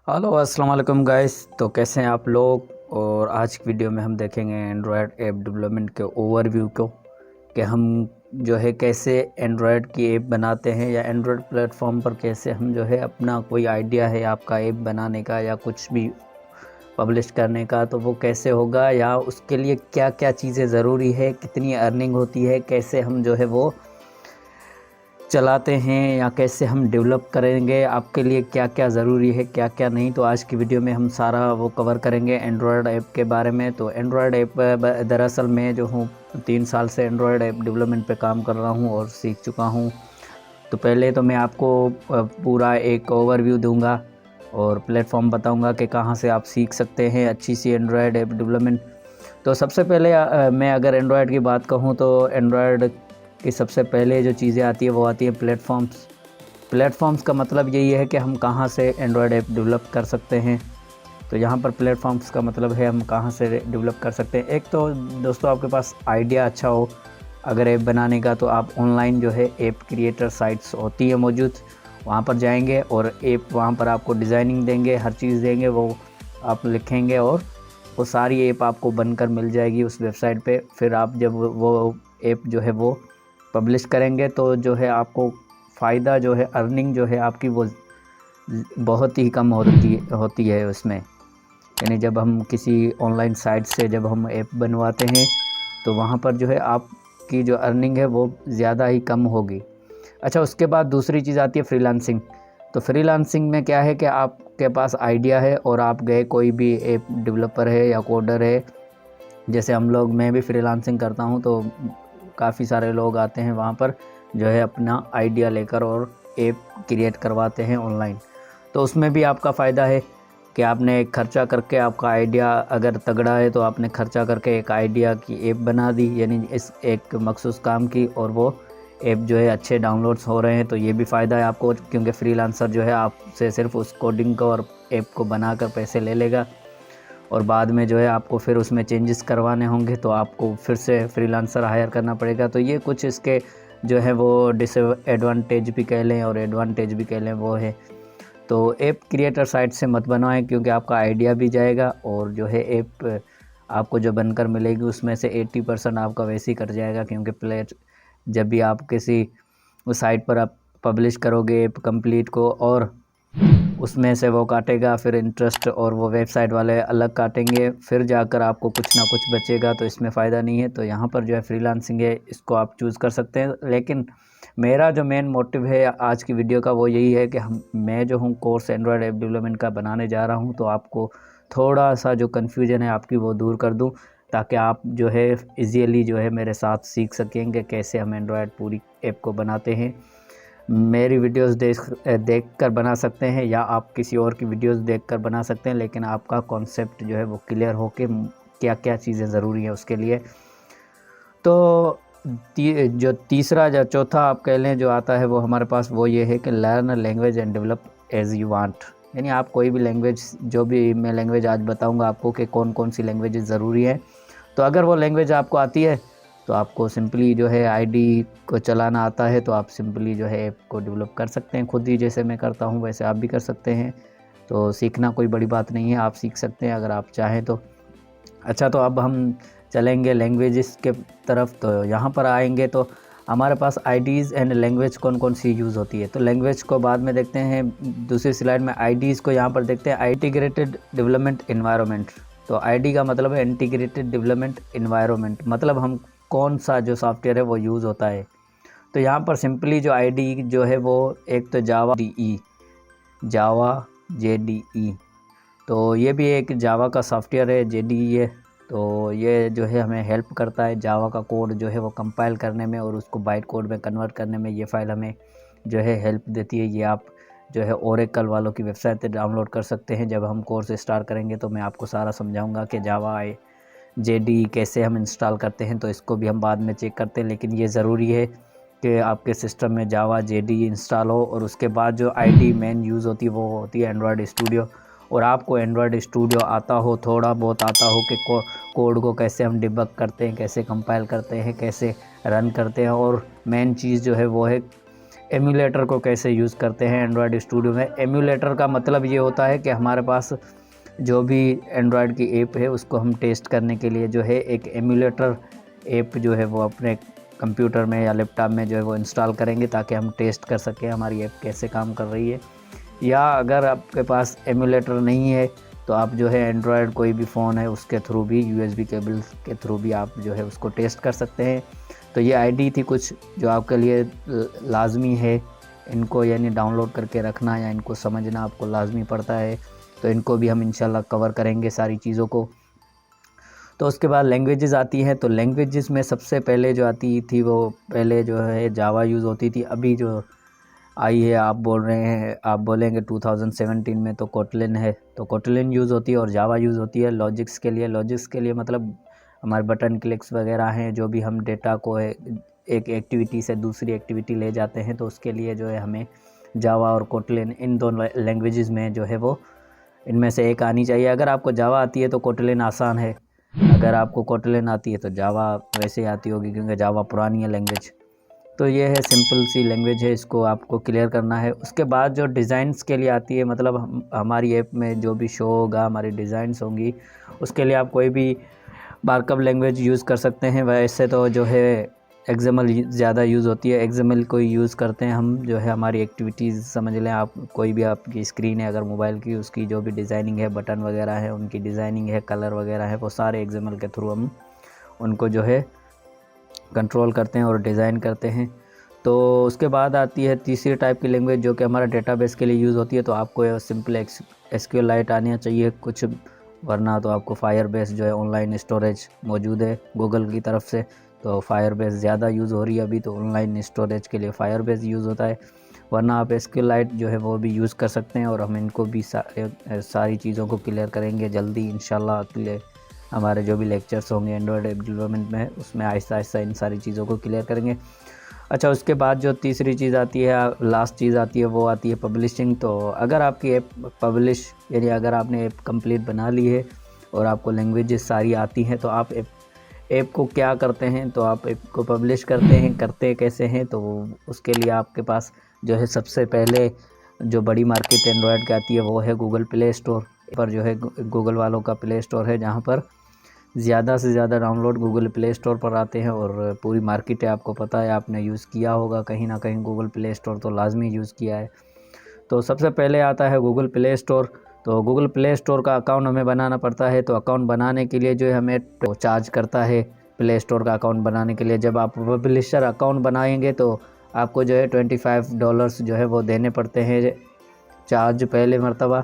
Hello अस्सलाम वालेकुम guys. तो कैसे हैं आप लोग। और आज की वीडियो में हम देखेंगे एंड्रॉयड ऐप डेवलपमेंट के ओवरव्यू को, कि हम जो है कैसे एंड्रॉयड की ऐप बनाते हैं या एंड्रॉयड प्लेटफॉर्म पर कैसे हम जो है अपना कोई आइडिया है आपका ऐप बनाने का या कुछ भी पब्लिश करने का, तो वो कैसे होगा या उसके लिए क्या क्या चीज़ें ज़रूरी है, कितनी अर्निंग होती है, कैसे हम जो है वो चलाते हैं या कैसे हम डेवलप करेंगे, आपके लिए क्या क्या ज़रूरी है क्या क्या नहीं। तो आज की वीडियो में हम सारा वो कवर करेंगे एंड्रॉयड ऐप के बारे में। तो एंड्रॉयड ऐप दरअसल मैं जो हूँ 3 साल से एंड्रॉयड ऐप डेवलपमेंट पे काम कर रहा हूँ और सीख चुका हूँ। तो पहले तो मैं आपको पूरा एक ओवरव्यू दूंगा और प्लेटफॉर्म बताऊंगा कि कहाँ से आप सीख सकते हैं अच्छी सी एंड्रॉयड ऐप डेवलपमेंट। तो सबसे पहले मैं अगर एंड्रॉयड की बात कहूँ तो एंड्रॉयड की सबसे पहले जो चीज़ें आती है वो आती है प्लेटफॉर्म्स। प्लेटफॉर्म्स का मतलब यही है कि हम कहाँ से एंड्रॉयड ऐप डेवलप कर सकते हैं। तो यहाँ पर प्लेटफॉर्म्स का मतलब है हम कहाँ से डेवलप कर सकते हैं। एक तो दोस्तों आपके पास आइडिया अच्छा हो अगर ऐप बनाने का, तो आप ऑनलाइन जो है ऐप क्रिएटर साइट्स होती है मौजूद, वहाँ पर जाएंगे और ऐप वहाँ पर आपको डिज़ाइनिंग देंगे, हर चीज़ देंगे, वो आप लिखेंगे और वो सारी ऐप आपको बनकर मिल जाएगी उस वेबसाइट पे। फिर आप जब वो ऐप जो है वो पब्लिश करेंगे तो जो है आपको फ़ायदा जो है अर्निंग जो है आपकी वो बहुत ही कम होती है उसमें। यानी जब हम किसी ऑनलाइन साइट से जब हम ऐप बनवाते हैं तो वहाँ पर जो है आपकी जो अर्निंग है वो ज़्यादा ही कम होगी। अच्छा, उसके बाद दूसरी चीज़ आती है फ्रीलांसिंग। तो फ्रीलांसिंग में क्या है कि आपके पास आइडिया है और आप गए कोई भी ऐप डेवलपर है या कोडर है, जैसे हम लोग, मैं भी फ्रीलांसिंग करता हूँ, तो काफ़ी सारे लोग आते हैं वहाँ पर जो है अपना आइडिया लेकर और ऐप क्रिएट करवाते हैं ऑनलाइन। तो उसमें भी आपका फ़ायदा है कि आपने एक खर्चा करके, आपका आइडिया अगर तगड़ा है तो आपने खर्चा करके एक आइडिया की ऐप बना दी, यानी इस एक मखसूस काम की, और वो ऐप जो है अच्छे डाउनलोड्स हो रहे हैं। तो ये भी फ़ायदा है आपको, क्योंकि फ्रीलांसर जो है आपसे सिर्फ उस कोडिंग को और ऐप को बनाकर पैसे ले लेगा और बाद में जो है आपको फिर उसमें चेंजेस करवाने होंगे तो आपको फिर से फ्रीलांसर हायर करना पड़ेगा। तो ये कुछ इसके जो है वो डिसएडवांटेज भी कह लें और एडवांटेज भी कह लें वो है। तो ऐप क्रिएटर साइट से मत बनवाएं, क्योंकि आपका आइडिया भी जाएगा और जो है ऐप आपको जो बनकर मिलेगी उसमें से 80% आपका वैसे ही कट जाएगा, क्योंकि प्लेट जब भी आप किसी उस साइट पर आप पब्लिश करोगे ऐप कंप्लीट को और उसमें से वो काटेगा, फिर इंटरेस्ट और वो वेबसाइट वाले अलग काटेंगे, फिर जाकर आपको कुछ ना कुछ बचेगा, तो इसमें फ़ायदा नहीं है। तो यहाँ पर जो है फ्रीलांसिंग है, इसको आप चूज़ कर सकते हैं। लेकिन मेरा जो मेन मोटिव है आज की वीडियो का वो यही है कि मैं जो हूँ कोर्स एंड्रॉयड ऐप डेवलपमेंट का बनाने जा रहा हूँ, तो आपको थोड़ा सा जो कन्फ्यूजन है आपकी वो दूर कर दूँ, ताकि आप जो है ईजीली जो है मेरे साथ सीख सकेंगे कैसे हम एंड्रॉयड पूरी ऐप को बनाते हैं। मेरी वीडियोस देख कर बना सकते हैं या आप किसी और की वीडियोस देखकर बना सकते हैं, लेकिन आपका कॉन्सेप्ट जो है वो क्लियर हो के क्या क्या चीज़ें ज़रूरी हैं उसके लिए। तो जो तीसरा या चौथा आप कह लें जो आता है वो हमारे पास वो ये है कि learn language and develop as you want. यानी आप कोई भी लैंग्वेज, जो भी मैं लैंग्वेज आज बताऊंगा आपको कि कौन कौन सी लैंग्वेजेस ज़रूरी है, तो अगर वो लैंग्वेज आपको आती है तो आपको सिंपली जो है आईडी को चलाना आता है, तो आप सिंपली जो है ऐप को डेवलप कर सकते हैं खुद ही, जैसे मैं करता हूँ वैसे आप भी कर सकते हैं। तो सीखना कोई बड़ी बात नहीं है, आप सीख सकते हैं अगर आप चाहें तो। अच्छा, तो अब हम चलेंगे लैंग्वेजेस के तरफ। तो यहाँ पर आएंगे तो हमारे पास आईडीज़ एंड लैंग्वेज कौन कौन सी यूज़ होती है, तो लैंग्वेज को बाद में देखते हैं, दूसरी स्लाइड में आईडीज़ को यहाँ पर देखते हैं। Integrated development environment. तो आईडी का मतलब है इंटीग्रेटेड डेवलपमेंट एनवायरनमेंट, मतलब हम कौन सा जो सॉफ्टवेयर है वो यूज़ होता है। तो यहाँ पर सिंपली जो आईडी जो है वो एक तो जावा डी, जावा JDE, तो ये भी एक जावा का सॉफ्टवेयर है JDE है। तो ये जो है हमें हेल्प करता है जावा का कोड जो है वो कंपाइल करने में और उसको बाइट कोड में कन्वर्ट करने में, ये फ़ाइल हमें जो है हेल्प देती है। ये आप जो है ओरेकल वालों की वेबसाइट से डाउनलोड कर सकते हैं। जब हम कोर्स स्टार्ट करेंगे तो मैं आपको सारा समझाऊंगा कि जावा JDE कैसे हम इंस्टॉल करते हैं, तो इसको भी हम बाद में चेक करते हैं। लेकिन ये ज़रूरी है कि आपके सिस्टम में जावा JDE इंस्टॉल हो। और उसके बाद जो आईडी मेन यूज़ होती है वो होती है एंड्रॉयड स्टूडियो। और आपको एंड्रॉयड स्टूडियो आता हो, थोड़ा बहुत आता हो कि कोड को कैसे हम डिबग करते हैं, कैसे कंपाइल करते हैं, कैसे रन करते हैं। और मेन चीज़ जो है वो है एमुलेटर को कैसे यूज़ करते हैं एंड्रॉयड स्टूडियो में। एमुलेटर का मतलब ये होता है कि हमारे पास जो भी एंड्रॉयड की ऐप है उसको हम टेस्ट करने के लिए जो है एक एमुलेटर ऐप जो है वो अपने कंप्यूटर में या लैपटॉप में जो है वो इंस्टॉल करेंगे, ताकि हम टेस्ट कर सकें हमारी ऐप कैसे काम कर रही है। या अगर आपके पास एमुलेटर नहीं है तो आप जो है एंड्रॉयड कोई भी फ़ोन है उसके थ्रू भी USB केबल के थ्रू भी आप जो है उसको टेस्ट कर सकते हैं। तो ये आईडी थी कुछ जो आपके लिए लाजमी है इनको यानी डाउनलोड करके रखना या इनको समझना आपको लाजमी पड़ता है। तो इनको भी हम इंशाल्लाह कवर करेंगे सारी चीज़ों को। तो उसके बाद लैंग्वेजेस आती हैं। तो लैंग्वेजेस में सबसे पहले जो आती थी वो पहले जो है जावा यूज़ होती थी। अभी जो आई है आप बोल रहे हैं, आप बोलेंगे 2017 में तो कोटलिन है, तो कोटलिन यूज़ होती है और जावा यूज़ होती है लॉजिक्स के लिए। लॉजिक्स के लिए मतलब हमारे बटन क्लिक्स वगैरह हैं, जो भी हम डेटा को एक एक्टिविटी से दूसरी एक्टिविटी ले जाते हैं, तो उसके लिए जो है हमें जावा और कोटलिन इन दोनों लैंग्वेजेस में जो है वो इनमें से एक आनी चाहिए। अगर आपको जावा आती है तो कोटलिन आसान है, अगर आपको कोटलिन आती है तो जावा वैसे आती होगी, क्योंकि जावा पुरानी है लैंग्वेज। तो ये है सिंपल सी लैंग्वेज है, इसको आपको क्लियर करना है। उसके बाद जो डिज़ाइंस के लिए आती है, मतलब हमारी ऐप में जो भी शो होगा, हमारी डिज़ाइंस होंगी, उसके लिए आप कोई भी मार्कअप लैंग्वेज यूज़ कर सकते हैं। वैसे तो जो है एक्सएमएल ज़्यादा यूज़ होती है, एक्सएमएल को यूज़ करते हैं हम जो है हमारी एक्टिविटीज़ समझ लें आप। कोई भी आपकी स्क्रीन है अगर मोबाइल की, उसकी जो भी डिज़ाइनिंग है, बटन वगैरह है उनकी डिज़ाइनिंग है, कलर वगैरह है, वो सारे एक्सएमएल के थ्रू हम उनको जो है कंट्रोल करते हैं और डिज़ाइन करते हैं। तो उसके बाद आती है तीसरी टाइप की लैंग्वेज जो कि हमारा डेटाबेस के लिए यूज़ होती है। तो आपको सिंपल SQLite आना चाहिए कुछ, वरना तो आपको फायरबेस जो है ऑनलाइन स्टोरेज मौजूद है गूगल की तरफ से, तो फायरबेस ज़्यादा यूज़ हो रही है अभी, तो ऑनलाइन स्टोरेज के लिए फायरबेस यूज़ होता है। वरना आप SQLite जो है वो भी यूज़ कर सकते हैं। और हम इनको भी सारी चीज़ों को क्लियर करेंगे जल्दी इंशाल्लाह। हमारे जो भी लेक्चर्स होंगे एंड्रॉयड ऐप डेवलपमेंट में, उसमें आहिस्ता आहिस्ता इन सारी चीज़ों को क्लियर करेंगे। अच्छा, उसके बाद जो तीसरी चीज़ आती है, लास्ट चीज़ आती है, वो आती है पब्लिशिंग। तो अगर आपकी ऐप पब्लिश यानी अगर आपने ऐप कंप्लीट बना ली है और आपको लैंग्वेजेस सारी आती हैं, तो आप ऐप को क्या करते हैं, तो आप ऐप को पब्लिश करते कैसे हैं। तो उसके लिए आपके पास जो है सबसे पहले जो बड़ी मार्केट एंड्रॉयड की आती है वो है गूगल प्ले स्टोर पर, जो है गूगल वालों का प्ले स्टोर है, जहाँ पर ज़्यादा से ज़्यादा डाउनलोड गूगल प्ले स्टोर पर आते हैं। और पूरी मार्केट है, आपको पता है, आपने यूज़ किया होगा कहीं ना कहीं गूगल प्ले स्टोर, तो लाजमी यूज़ किया है। तो सबसे पहले आता है गूगल प्ले स्टोर। तो गूगल प्ले स्टोर का अकाउंट हमें बनाना पड़ता है। तो अकाउंट बनाने के लिए जो है हमें चार्ज करता है प्ले स्टोर का अकाउंट बनाने के लिए। जब आप पब्लिशर अकाउंट बनाएंगे तो आपको जो है $25 जो है वो देने पड़ते हैं चार्ज पहले मरतबा।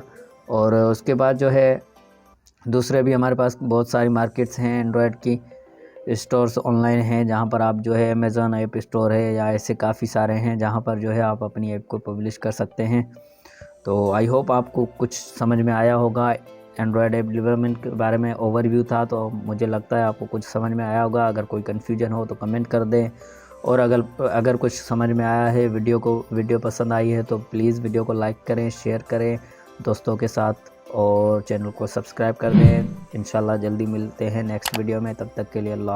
और उसके बाद जो है दूसरे भी हमारे पास बहुत सारी मार्केट्स हैं एंड्रॉयड की, स्टोर्स ऑनलाइन हैं, जहाँ पर आप जो है अमेज़न ऐप स्टोर है या ऐसे काफ़ी सारे हैं जहाँ पर जो है आप अपनी ऐप को पब्लिश कर सकते हैं। तो आई होप आपको कुछ समझ में आया होगा। एंड्रॉयड ऐप डेवलपमेंट के बारे में ओवरव्यू था, तो मुझे लगता है आपको कुछ समझ में आया होगा। अगर कोई कन्फ्यूजन हो तो कमेंट कर दें। और अगर कुछ समझ में आया है, वीडियो पसंद आई है, तो प्लीज़ वीडियो को लाइक करें, शेयर करें दोस्तों के साथ और चैनल को सब्सक्राइब कर दें। इंशाल्लाह जल्दी मिलते हैं नेक्स्ट वीडियो में, तब तक के लिए अल्लाह।